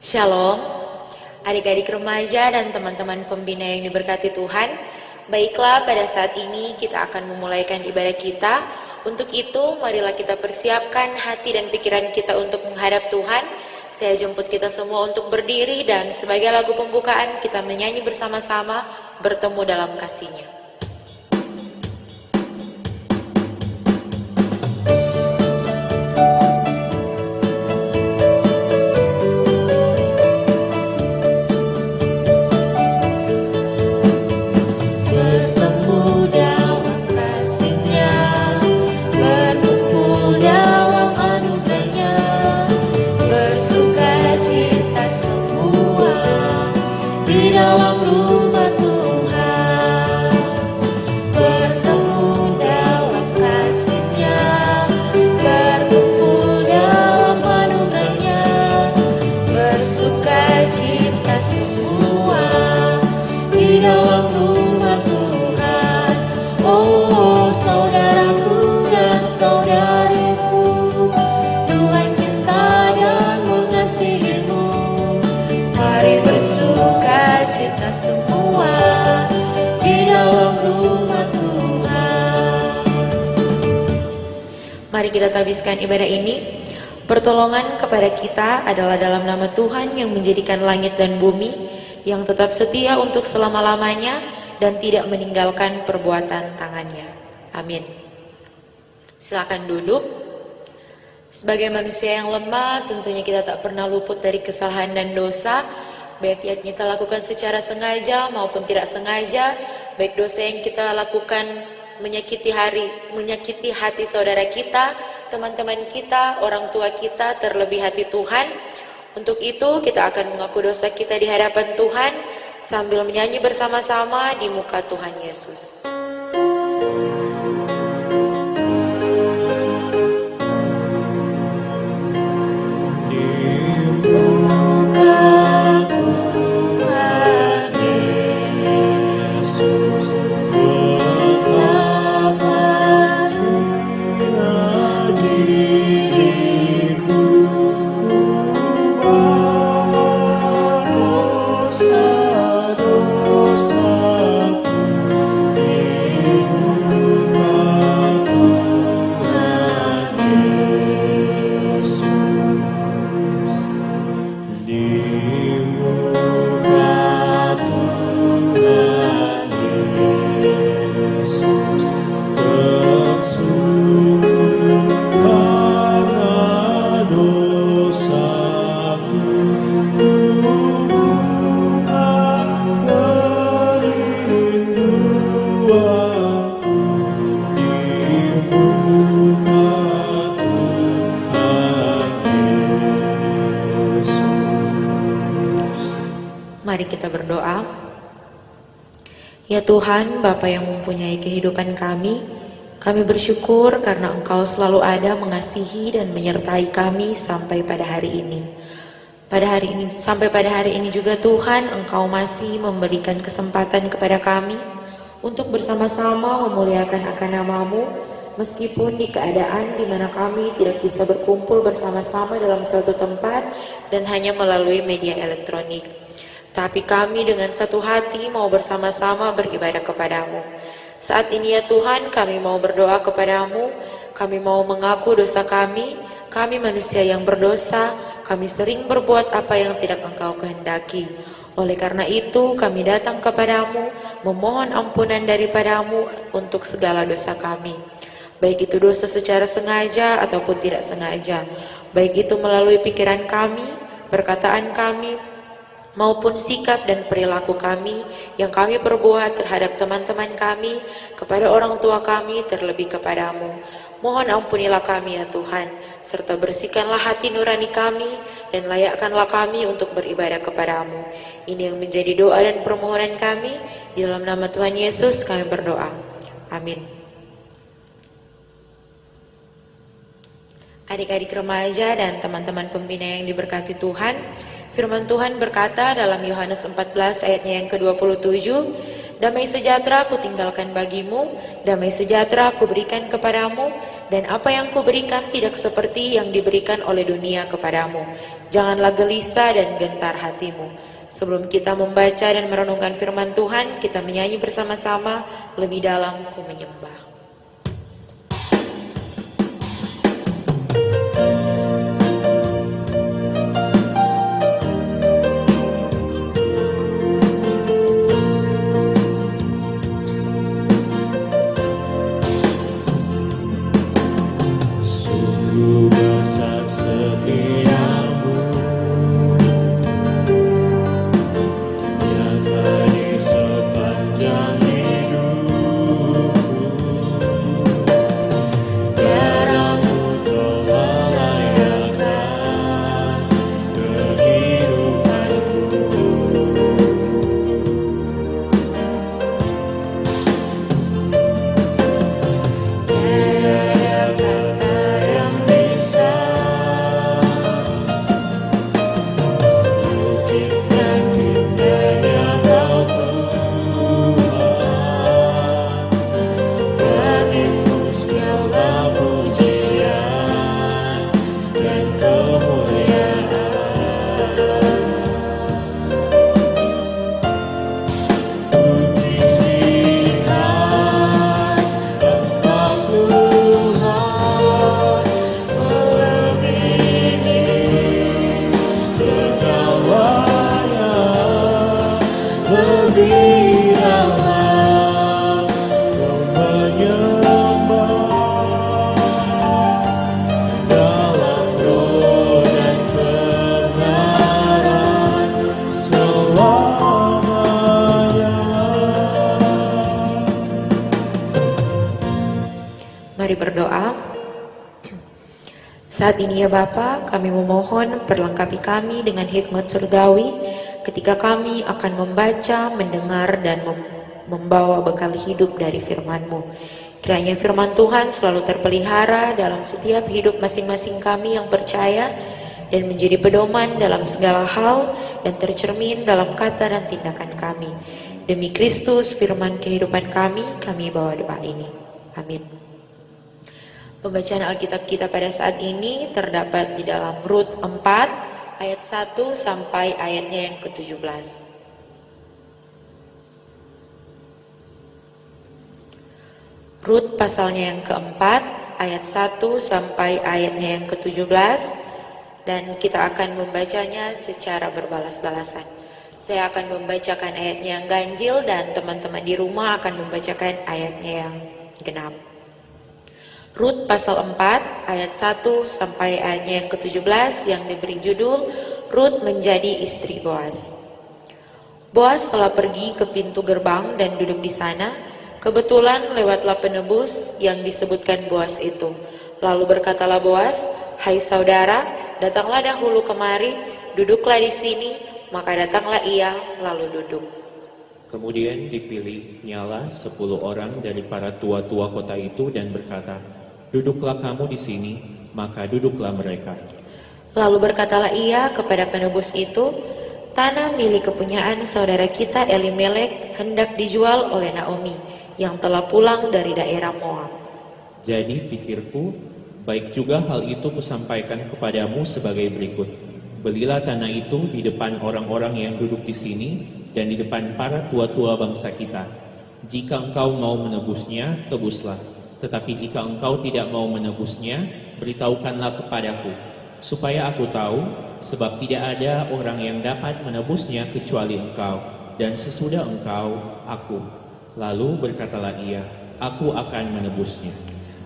Shalom, adik-adik remaja dan teman-teman pembina yang diberkati Tuhan. Baiklah, pada saat ini kita akan memulaikan ibadah kita. Untuk itu, marilah kita persiapkan hati dan pikiran kita untuk menghadap Tuhan. Saya jemput kita semua untuk berdiri dan sebagai lagu pembukaan kita menyanyi bersama-sama bertemu dalam kasih-Nya. Mari kita tabiskan ibadah ini. Pertolongan kepada kita adalah dalam nama Tuhan yang menjadikan langit dan bumi, yang tetap setia untuk selama-lamanya dan tidak meninggalkan perbuatan tangannya. Amin. Silakan duduk. Sebagai manusia yang lemah, tentunya kita tak pernah luput dari kesalahan dan dosa, baik yang kita lakukan secara sengaja maupun tidak sengaja, baik dosa yang kita lakukan menyakiti hati saudara kita, teman-teman kita, orang tua kita, terlebih hati Tuhan. Untuk itu kita akan mengaku dosa kita di hadapan Tuhan sambil menyanyi bersama-sama di muka Tuhan Yesus. Mari kita berdoa. Ya Tuhan, Bapa yang mempunyai kehidupan kami bersyukur karena Engkau selalu ada mengasihi dan menyertai kami sampai pada hari ini. Sampai pada hari ini juga Tuhan, Engkau masih memberikan kesempatan kepada kami untuk bersama-sama memuliakan akan nama-Mu, meskipun di keadaan di mana kami tidak bisa berkumpul bersama-sama dalam suatu tempat dan hanya melalui media elektronik. Tapi kami dengan satu hati mau bersama-sama beribadah kepadamu. Saat ini ya Tuhan, kami mau berdoa kepadamu, kami mau mengaku dosa kami manusia yang berdosa, kami sering berbuat apa yang tidak Engkau kehendaki. Oleh karena itu kami datang kepadamu, memohon ampunan daripadamu untuk segala dosa kami. Baik itu dosa secara sengaja ataupun tidak sengaja, baik itu melalui pikiran kami, perkataan kami, maupun sikap dan perilaku kami yang kami perbuat terhadap teman-teman kami, kepada orang tua kami, terlebih kepadamu. Mohon ampunilah kami ya Tuhan, serta bersihkanlah hati nurani kami, dan layakkanlah kami untuk beribadah kepadamu. Ini yang menjadi doa dan permohonan kami, di dalam nama Tuhan Yesus kami berdoa. Amin. Adik-adik remaja dan teman-teman pembina yang diberkati Tuhan, firman Tuhan berkata dalam Yohanes 14 ayatnya yang ke-27, damai sejahtera aku tinggalkan bagimu, damai sejahtera aku berikan kepadamu, Dan apa yang kuberikan tidak seperti yang diberikan oleh dunia kepadamu. Janganlah gelisah dan gentar hatimu. Sebelum kita membaca dan merenungkan firman Tuhan, kita menyanyi bersama-sama, lebih dalam ku menyembah. Mari berdoa. Saat ini ya Bapa, kami memohon perlengkapi kami dengan hikmat surgawi ketika kami akan membaca, mendengar, dan membawa bekal hidup dari firman-Mu. Kiranya firman Tuhan selalu terpelihara dalam setiap hidup masing-masing kami yang percaya dan menjadi pedoman dalam segala hal dan tercermin dalam kata dan tindakan kami. Demi Kristus, firman kehidupan kami bawa doa ini. Amin. Pembacaan Alkitab kita pada saat ini terdapat di dalam Rut 4 ayat 1 sampai ayatnya yang ke-17. Rut pasalnya yang keempat ayat 1 sampai ayatnya yang ke-17, dan kita akan membacanya secara berbalas-balasan. Saya akan membacakan ayatnya yang ganjil dan teman-teman di rumah akan membacakan ayatnya yang genap. Rut pasal 4 ayat 1 sampai ayatnya yang ke-17 yang diberi judul Rut menjadi istri Boas. Boas telah pergi ke pintu gerbang dan duduk di sana. Kebetulan lewatlah penebus yang disebutkan Boas itu. Lalu berkatalah Boas, "Hai saudara, datanglah dahulu kemari, duduklah di sini." Maka datanglah ia lalu duduk. Kemudian dipilihnya 10 orang dari para tua-tua kota itu dan berkata, "Duduklah kamu di sini," maka duduklah mereka. Lalu berkatalah ia kepada penebus itu, "Tanah milik kepunyaan saudara kita Elimelek hendak dijual oleh Naomi, yang telah pulang dari daerah Moab." Jadi pikirku, baik juga hal itu kusampaikan kepadamu sebagai berikut. Belilah tanah itu di depan orang-orang yang duduk di sini dan di depan para tua-tua bangsa kita. Jika engkau mau menebusnya, tebuslah. Tetapi jika engkau tidak mau menebusnya, beritahukanlah kepadaku, supaya aku tahu, sebab tidak ada orang yang dapat menebusnya kecuali engkau, dan sesudah engkau, aku. Lalu berkatalah ia, "Aku akan menebusnya."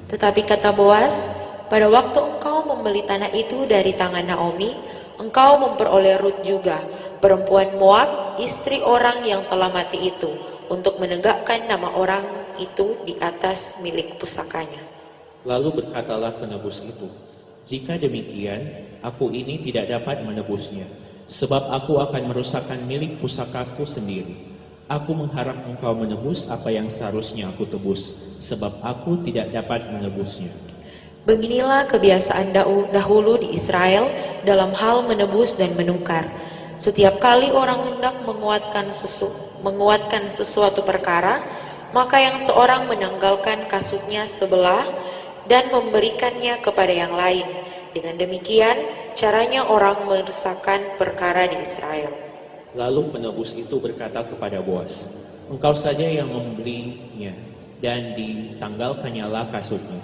Tetapi kata Boas, "Pada waktu engkau membeli tanah itu dari tangan Naomi, engkau memperoleh Rut juga, perempuan Moab, istri orang yang telah mati itu, untuk menegakkan nama orang itu di atas milik pusakanya." Lalu berkatalah penebus itu, "Jika demikian, aku ini tidak dapat menebusnya, sebab aku akan merusakkan milik pusakaku sendiri. Aku mengharap engkau menebus apa yang seharusnya aku tebus, sebab aku tidak dapat menebusnya." Beginilah kebiasaan dahulu di Israel dalam hal menebus dan menukar. Setiap kali orang hendak menguatkan sesuatu perkara, maka yang seorang menanggalkan kasutnya sebelah dan memberikannya kepada yang lain. Dengan demikian, caranya orang meresahkan perkara di Israel. Lalu penebus itu berkata kepada Boas, "Engkau saja yang membelinya, dan ditanggalkannyalah kasutnya."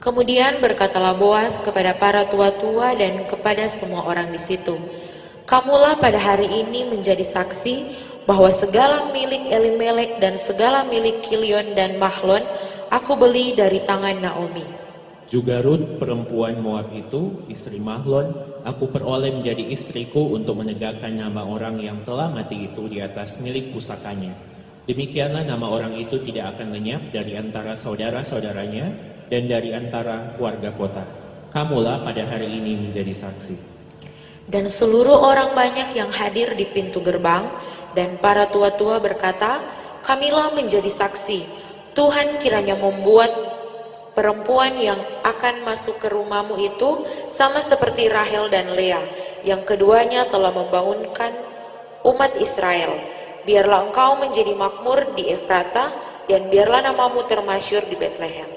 Kemudian berkatalah Boas kepada para tua-tua dan kepada semua orang di situ, "Kamulah pada hari ini menjadi saksi bahwa segala milik Elimelek dan segala milik Kilion dan Mahlon aku beli dari tangan Naomi. Juga Rut perempuan Moab itu, istri Mahlon, aku peroleh menjadi istriku untuk menegakkan nama orang yang telah mati itu di atas milik pusakanya. Demikianlah nama orang itu tidak akan lenyap dari antara saudara-saudaranya dan dari antara warga kota. Kamulah pada hari ini menjadi saksi." Dan seluruh orang banyak yang hadir di pintu gerbang dan para tua-tua berkata, "Kamilah menjadi saksi. Tuhan kiranya membuat perempuan yang akan masuk ke rumahmu itu sama seperti Rahel dan Lea, yang keduanya telah membangunkan umat Israel. Biarlah engkau menjadi makmur di Efrata, dan biarlah namamu termasyhur di Betlehem."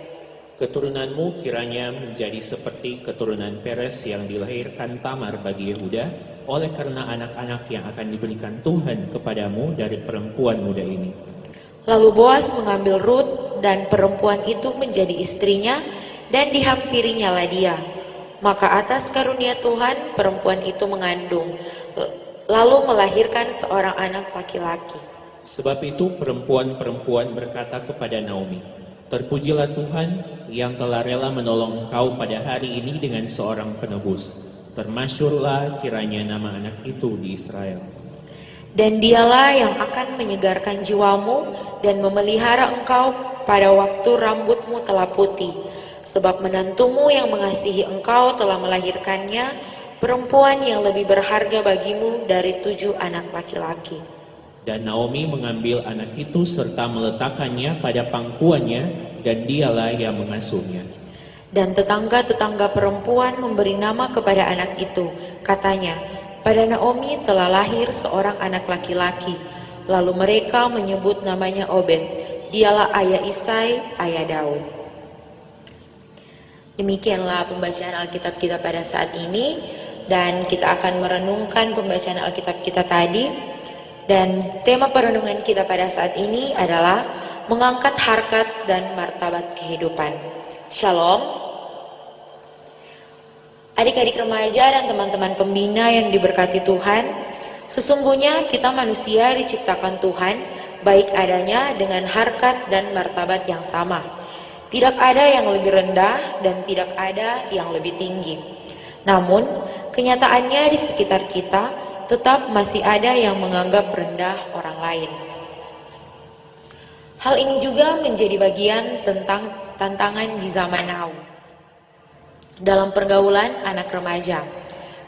Keturunanmu kiranya menjadi seperti keturunan Peres yang dilahirkan Tamar bagi Yehuda, oleh karena anak-anak yang akan diberikan Tuhan kepadamu dari perempuan muda ini. Lalu Boas mengambil Rut dan perempuan itu menjadi istrinya, dan dihampirinya dia. Maka atas karunia Tuhan perempuan itu mengandung, lalu melahirkan seorang anak laki-laki. Sebab itu perempuan-perempuan berkata kepada Naomi, "Terpujilah Tuhan yang telah rela menolong engkau pada hari ini dengan seorang penebus. Termasyhurlah kiranya nama anak itu di Israel. Dan dialah yang akan menyegarkan jiwamu dan memelihara engkau pada waktu rambutmu telah putih. Sebab menantumu yang mengasihi engkau telah melahirkannya, perempuan yang lebih berharga bagimu dari 7 anak laki-laki." Dan Naomi mengambil anak itu serta meletakkannya pada pangkuannya, dan dialah yang mengasuhnya. Dan tetangga-tetangga perempuan memberi nama kepada anak itu. Katanya, "Pada Naomi telah lahir seorang anak laki-laki." Lalu mereka menyebut namanya Obed. Dialah ayah Isai, ayah Daud. Demikianlah pembacaan Alkitab kita pada saat ini. Dan kita akan merenungkan pembacaan Alkitab kita tadi. Dan tema perenungan kita pada saat ini adalah mengangkat harkat dan martabat kehidupan. Shalom. Adik-adik remaja dan teman-teman pembina yang diberkati Tuhan, sesungguhnya kita manusia diciptakan Tuhan baik adanya dengan harkat dan martabat yang sama. Tidak ada yang lebih rendah dan tidak ada yang lebih tinggi. Namun, kenyataannya di sekitar kita tetap masih ada yang menganggap rendah orang lain. Hal ini juga menjadi bagian tentang tantangan di zaman now dalam pergaulan anak remaja.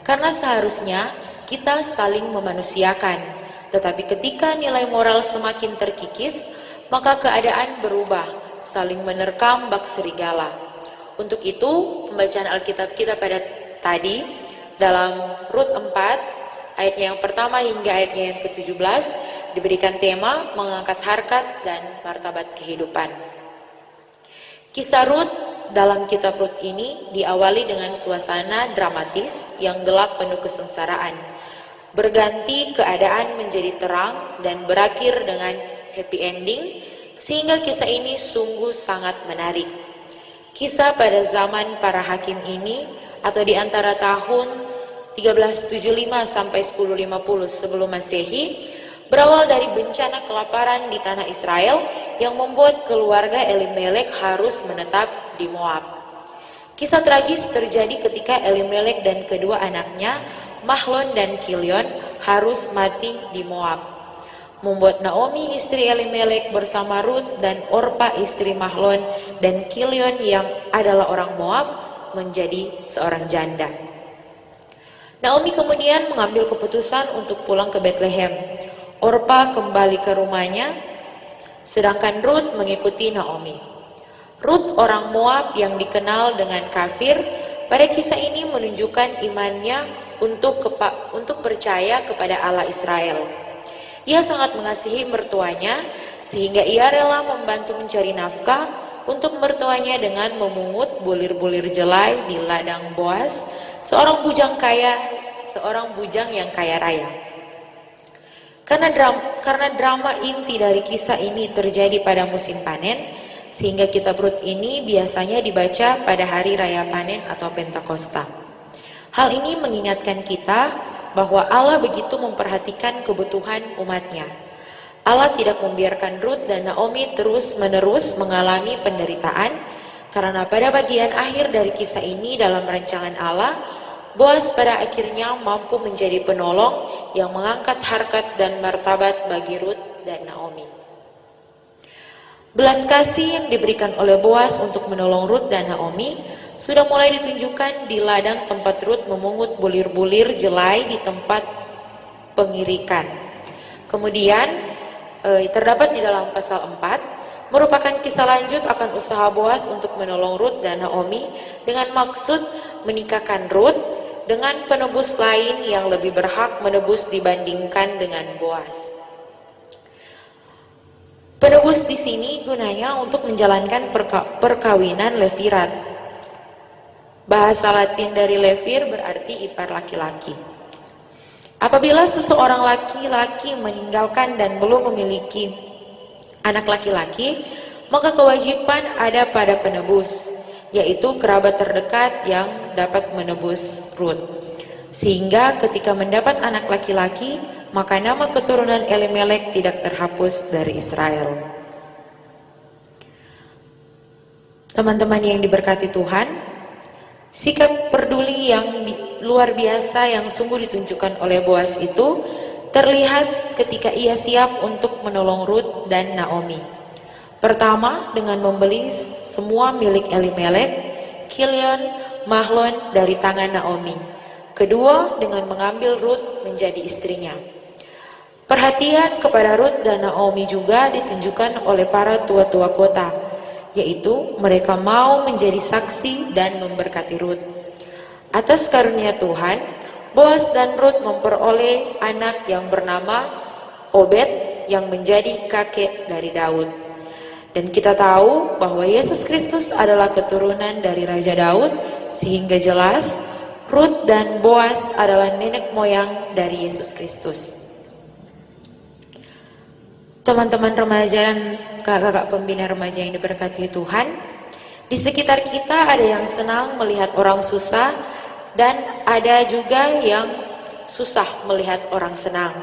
Karena seharusnya kita saling memanusiakan, tetapi ketika nilai moral semakin terkikis, maka keadaan berubah, saling menerkam bak serigala. Untuk itu, pembacaan Alkitab kita pada tadi dalam Rut 4 ayatnya yang pertama hingga ayatnya yang ke-17 diberikan tema mengangkat harkat dan martabat kehidupan. Kisah Rut dalam kitab Rut ini diawali dengan suasana dramatis yang gelap penuh kesengsaraan. Berganti keadaan menjadi terang dan berakhir dengan happy ending, sehingga kisah ini sungguh sangat menarik. Kisah pada zaman para hakim ini atau di antara tahun 1375 sampai 1050 sebelum Masehi berawal dari bencana kelaparan di tanah Israel yang membuat keluarga Elimelek harus menetap di Moab. Kisah tragis terjadi ketika Elimelek dan kedua anaknya, Mahlon dan Kilion, harus mati di Moab, membuat Naomi istri Elimelek bersama Rut dan Orpa istri Mahlon dan Kilion yang adalah orang Moab menjadi seorang janda. Naomi kemudian mengambil keputusan untuk pulang ke Betlehem. Orpa kembali ke rumahnya, sedangkan Rut mengikuti Naomi. Rut orang Moab yang dikenal dengan kafir, pada kisah ini menunjukkan imannya untuk percaya kepada Allah Israel. Ia sangat mengasihi mertuanya, sehingga ia rela membantu mencari nafkah untuk mertuanya dengan memungut bulir-bulir jelai di ladang Boas, seorang bujang yang kaya raya. Karena drama inti dari kisah ini terjadi pada musim panen, sehingga kitab Rut ini biasanya dibaca pada hari raya panen atau Pentakosta. Hal ini mengingatkan kita bahwa Allah begitu memperhatikan kebutuhan umatnya. Allah tidak membiarkan Rut dan Naomi terus-menerus mengalami penderitaan, karena pada bagian akhir dari kisah ini dalam rancangan Allah, Boas pada akhirnya mampu menjadi penolong yang mengangkat harkat dan martabat bagi Rut dan Naomi. Belas kasih yang diberikan oleh Boas untuk menolong Rut dan Naomi sudah mulai ditunjukkan di ladang tempat Rut memungut bulir-bulir jelai di tempat pengirikan. Kemudian terdapat di dalam pasal 4 merupakan kisah lanjut akan usaha Boas untuk menolong Rut dan Naomi dengan maksud menikahkan Rut dengan penebus lain yang lebih berhak menebus dibandingkan dengan Boas. Penebus di sini gunanya untuk menjalankan perkawinan levirat. Bahasa Latin dari levir berarti ipar laki-laki. Apabila seseorang laki-laki meninggalkan dan belum memiliki anak laki-laki, maka kewajiban ada pada penebus, yaitu kerabat terdekat yang dapat menebus Rut. Sehingga ketika mendapat anak laki-laki, maka nama keturunan Elimelek tidak terhapus dari Israel. Teman-teman yang diberkati Tuhan, sikap peduli yang luar biasa yang sungguh ditunjukkan oleh Boas itu terlihat ketika ia siap untuk menolong Rut dan Naomi. Pertama, dengan membeli semua milik Elimelek, Kilion, Mahlon dari tangan Naomi. Kedua, dengan mengambil Rut menjadi istrinya. Perhatian kepada Rut dan Naomi juga ditunjukkan oleh para tua-tua kota, yaitu mereka mau menjadi saksi dan memberkati Rut. Atas karunia Tuhan, Boas dan Rut memperoleh anak yang bernama Obed yang menjadi kakek dari Daud. Dan kita tahu bahwa Yesus Kristus adalah keturunan dari Raja Daud, sehingga jelas Rut dan Boas adalah nenek moyang dari Yesus Kristus. Teman-teman remaja dan kakak-kakak pembina remaja yang diberkati Tuhan, di sekitar kita ada yang senang melihat orang susah dan ada juga yang susah melihat orang senang.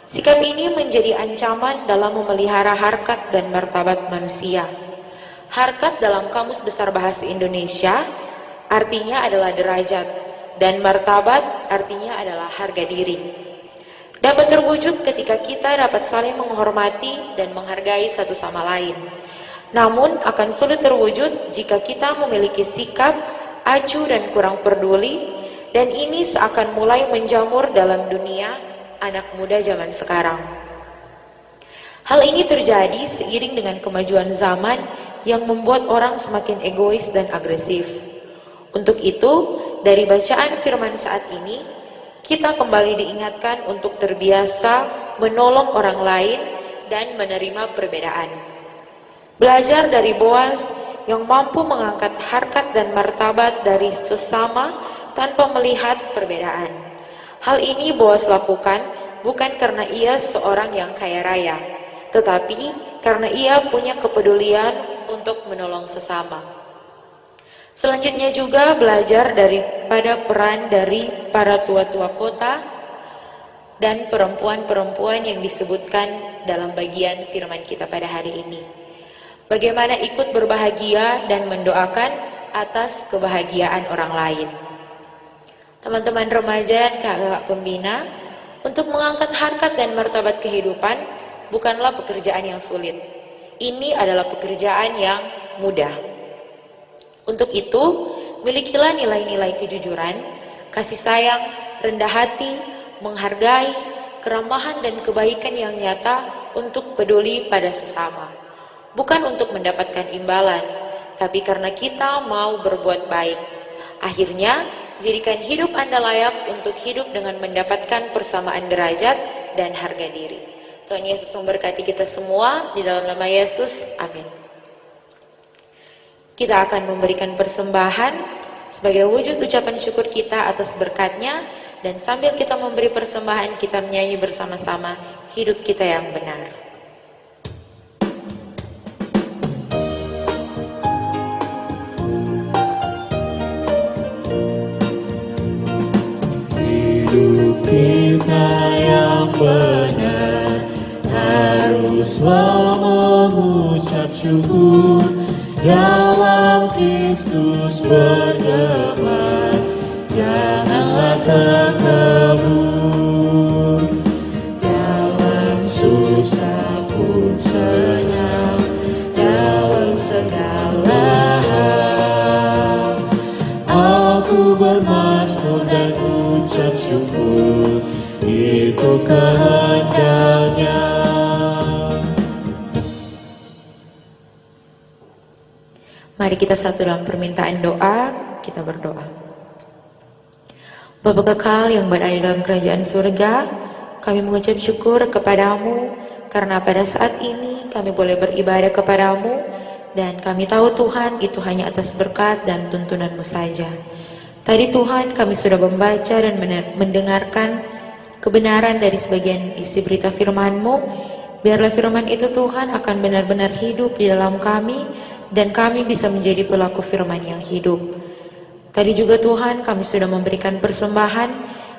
Sikap ini menjadi ancaman dalam memelihara harkat dan martabat manusia. Harkat dalam Kamus Besar Bahasa Indonesia artinya adalah derajat, dan martabat artinya adalah harga diri. Dapat terwujud ketika kita dapat saling menghormati dan menghargai satu sama lain. Namun akan sulit terwujud jika kita memiliki sikap acuh dan kurang peduli, dan ini seakan mulai menjamur dalam dunia anak muda zaman sekarang. Hal ini terjadi seiring dengan kemajuan zaman yang membuat orang semakin egois dan agresif. Untuk itu, dari bacaan firman saat ini, kita kembali diingatkan untuk terbiasa menolong orang lain dan menerima perbedaan. Belajar dari Boas yang mampu mengangkat harkat dan martabat dari sesama tanpa melihat perbedaan. Hal ini Boas lakukan bukan karena ia seorang yang kaya raya, tetapi karena ia punya kepedulian untuk menolong sesama. Selanjutnya juga belajar daripada peran dari para tua-tua kota dan perempuan-perempuan yang disebutkan dalam bagian firman kita pada hari ini. Bagaimana ikut berbahagia dan mendoakan atas kebahagiaan orang lain. Teman-teman remaja dan kakak pembina, untuk mengangkat harkat dan martabat kehidupan bukanlah pekerjaan yang sulit. Ini adalah pekerjaan yang mudah. Untuk itu, milikilah nilai-nilai kejujuran, kasih sayang, rendah hati, menghargai, keramahan dan kebaikan yang nyata untuk peduli pada sesama. Bukan untuk mendapatkan imbalan, tapi karena kita mau berbuat baik. Akhirnya, jadikan hidup Anda layak untuk hidup dengan mendapatkan persamaan derajat dan harga diri. Tuhan Yesus memberkati kita semua, di dalam nama Yesus, amin. Kita akan memberikan persembahan sebagai wujud ucapan syukur kita atas berkat-Nya, dan sambil kita memberi persembahan, kita menyanyi bersama-sama hidup kita yang benar. Hidup kita yang benar harus mengucap syukur, dalam Kristus bergema, janganlah terkebur. Dalam susah pun senang, dalam segala hal aku bermasmur dan ucap syukur, itu kehendaknya. Mari kita satu dalam permintaan doa, kita berdoa. Bapa kekal yang berada dalam kerajaan surga, kami mengucap syukur kepadamu karena pada saat ini kami boleh beribadah kepadamu, dan kami tahu Tuhan itu hanya atas berkat dan tuntunanmu saja. Tadi Tuhan kami sudah membaca dan mendengarkan kebenaran dari sebagian isi berita firman-Mu. Biarlah firman itu Tuhan akan benar-benar hidup di dalam kami, dan kami bisa menjadi pelaku firman yang hidup. Tadi juga Tuhan kami sudah memberikan persembahan,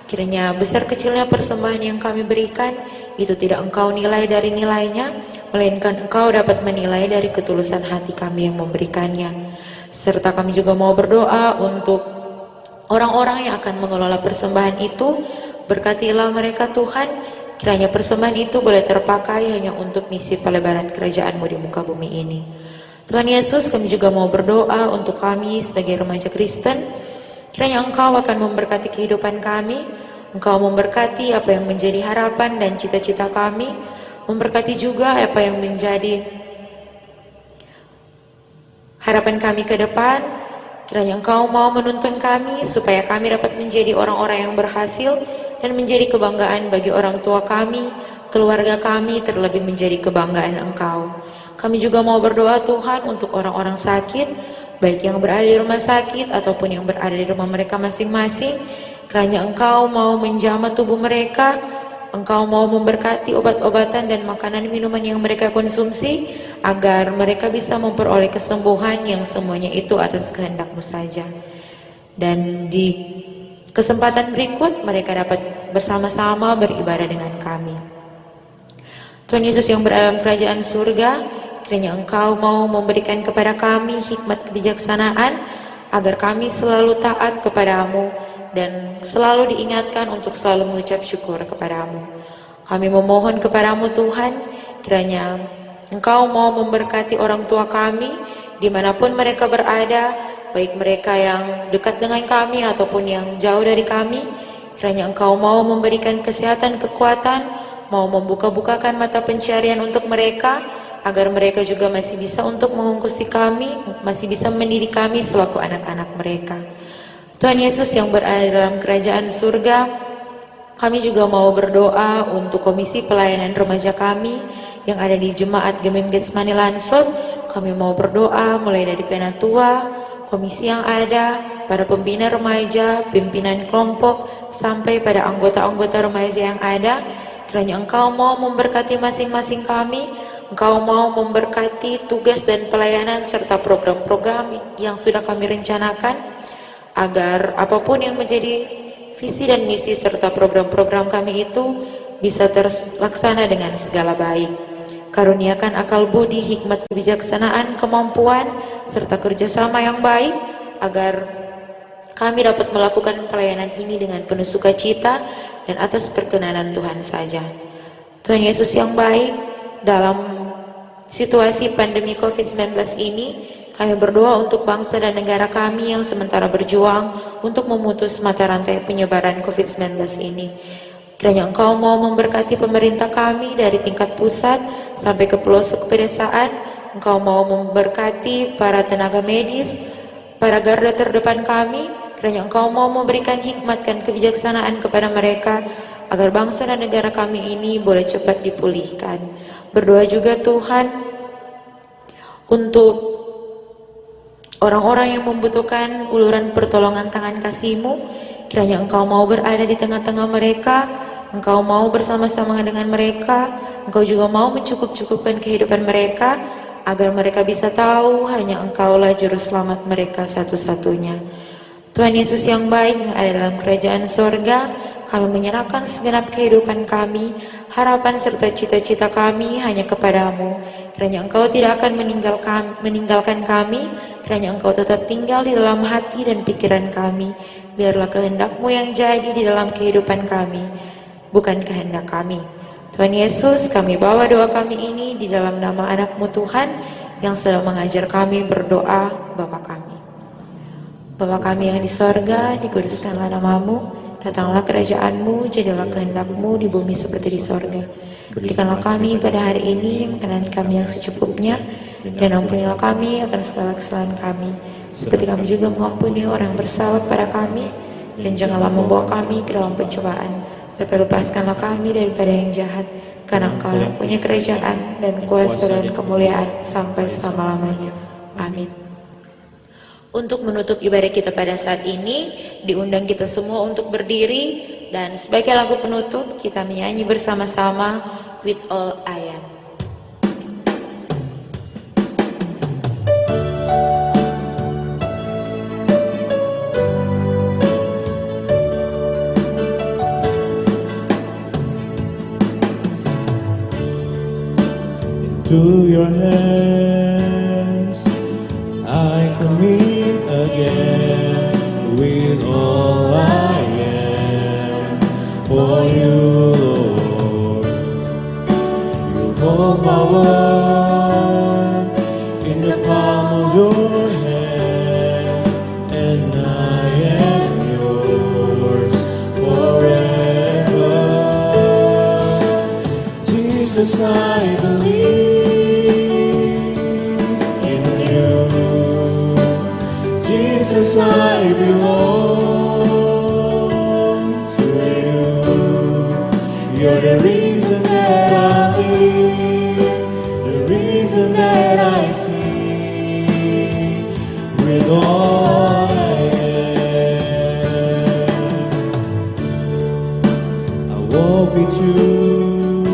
kiranya besar kecilnya persembahan yang kami berikan itu tidak Engkau nilai dari nilainya, melainkan Engkau dapat menilai dari ketulusan hati kami yang memberikannya. Serta kami juga mau berdoa untuk orang-orang yang akan mengelola persembahan itu. Berkatilah mereka Tuhan, kiranya persembahan itu boleh terpakai hanya untuk misi pelebaran kerajaan-Mu di muka bumi ini. Tuhan Yesus, kami juga mau berdoa untuk kami sebagai remaja Kristen. Kiranya Engkau akan memberkati kehidupan kami, Engkau memberkati apa yang menjadi harapan dan cita-cita kami, memberkati juga apa yang menjadi harapan kami ke depan. Kiranya Engkau mau menuntun kami supaya kami dapat menjadi orang-orang yang berhasil dan menjadi kebanggaan bagi orang tua kami, keluarga kami, terlebih menjadi kebanggaan Engkau. Kami juga mau berdoa Tuhan untuk orang-orang sakit, baik yang berada di rumah sakit ataupun yang berada di rumah mereka masing-masing. Kiranya Engkau mau menjamah tubuh mereka, Engkau mau memberkati obat-obatan dan makanan minuman yang mereka konsumsi, agar mereka bisa memperoleh kesembuhan yang semuanya itu atas kehendak-Mu saja. Dan di kesempatan berikut mereka dapat bersama-sama beribadah dengan kami. Tuhan Yesus yang berada dalam kerajaan surga, kiranya Engkau mau memberikan kepada kami hikmat kebijaksanaan, agar kami selalu taat kepadamu dan selalu diingatkan untuk selalu mengucap syukur kepadamu. Kami memohon kepadamu Tuhan, kiranya Engkau mau memberkati orang tua kami, dimanapun mereka berada, baik mereka yang dekat dengan kami ataupun yang jauh dari kami. Kiranya Engkau mau memberikan kesehatan, kekuatan, mau membuka-bukakan mata pencarian untuk mereka, agar mereka juga masih bisa untuk mengungkusi kami, masih bisa mendidik kami selaku anak-anak mereka. Tuhan Yesus yang berada dalam kerajaan surga, kami juga mau berdoa untuk komisi pelayanan remaja kami yang ada di Jemaat Gemim Getsemani Lansot. Kami mau berdoa mulai dari penatua, komisi yang ada, para pembina remaja, pimpinan kelompok, sampai pada anggota-anggota remaja yang ada. Kiranya Engkau mau memberkati masing-masing kami, Engkau mau memberkati tugas dan pelayanan serta program-program yang sudah kami rencanakan, agar apapun yang menjadi visi dan misi serta program-program kami itu bisa terlaksana dengan segala baik. Karuniakan akal budi, hikmat kebijaksanaan, kemampuan, serta kerjasama yang baik, agar kami dapat melakukan pelayanan ini dengan penuh sukacita dan atas perkenanan Tuhan saja. Tuhan Yesus yang baik, dalam situasi pandemi COVID-19 ini, kami berdoa untuk bangsa dan negara kami yang sementara berjuang untuk memutus mata rantai penyebaran COVID-19 ini. Kiranya Engkau mau memberkati pemerintah kami dari tingkat pusat sampai ke pelosok pedesaan. Engkau mau memberkati para tenaga medis, para garda terdepan kami. Kiranya Engkau mau memberikan hikmat dan kebijaksanaan kepada mereka, agar bangsa dan negara kami ini boleh cepat dipulihkan. Berdoa juga Tuhan untuk Orang-orang yang membutuhkan uluran pertolongan tangan kasih-Mu, kiranya Engkau mau berada di tengah-tengah mereka, Engkau mau bersama-sama dengan mereka, Engkau juga mau mencukup-cukupkan kehidupan mereka, agar mereka bisa tahu hanya Engkaulah juru selamat mereka satu-satunya. Tuhan Yesus yang baik yang ada dalam kerajaan sorga, kami menyerahkan segenap kehidupan kami, harapan serta cita-cita kami hanya kepadamu. Kiranya Engkau tidak akan meninggalkan kami, kiranya Engkau tetap tinggal di dalam hati dan pikiran kami. Biarlah kehendak-Mu yang jadi di dalam kehidupan kami, bukan kehendak kami. Tuhan Yesus, kami bawa doa kami ini di dalam nama anak-Mu Tuhan, yang sedang mengajar kami berdoa, Bapa kami. Bapa kami yang di sorga, dikuduskanlah nama-Mu, datanglah kerajaan-Mu, jadilah kehendak-Mu di bumi seperti di sorga. Berikanlah kami pada hari ini makanan kami yang secukupnya, dan ampunilah kami akan segala kesalahan kami, seperti kami juga mengampuni orang yang bersalah kepada kami, dan janganlah membawa kami ke dalam pencobaan, tapi lepaskanlah kami daripada yang jahat, karena Engkau yang punya kerajaan dan kuasa dan kemuliaan sampai selama-lamanya. Amin. Untuk menutup ibadah kita pada saat ini, diundang kita semua untuk berdiri, dan sebagai lagu penutup kita menyanyi bersama-sama With All I Am. To your hands I commit again, with all I am for you, Lord. You hold my world in the palm of your hands, and I am yours forever. Jesus, I believe Jesus, I belong to you. You're the reason that I live, the reason that I see. With all I am, I walk with you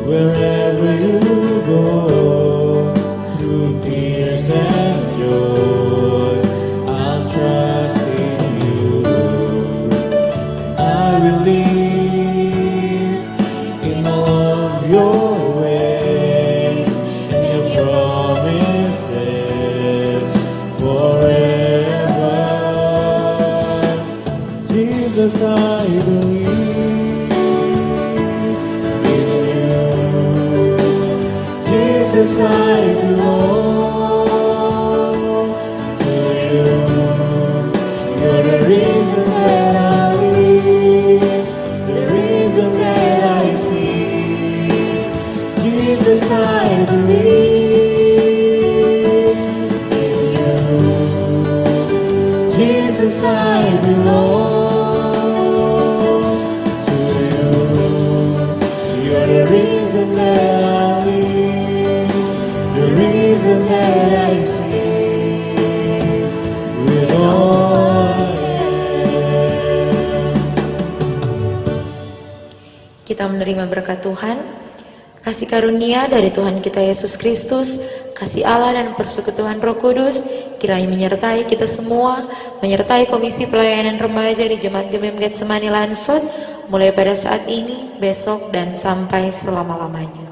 wherever you go, through fears and joy. Trust in you. I believe in all of your ways and your promises forever. Jesus, I believe in you. Jesus, I belong. The reason that I live, the reason that I see. Jesus, I believe in you. Jesus, I belong to you. You're the reason that I live, the reason that I see. With all kita menerima berkat Tuhan, kasih karunia dari Tuhan kita Yesus Kristus, kasih Allah dan persekutuan Roh Kudus, kiranya menyertai kita semua, menyertai Komisi Pelayanan Remaja di Jemaat Gemim Getsemani Lansot, mulai pada saat ini, besok, dan sampai selama-lamanya.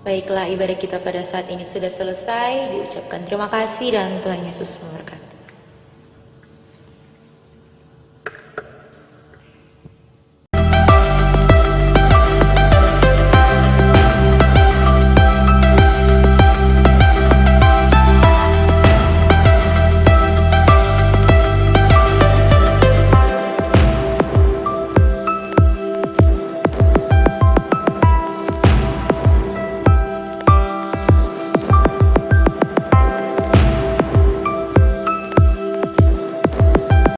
Baiklah, ibadah kita pada saat ini sudah selesai. Diucapkan terima kasih dan Tuhan Yesus memberkati.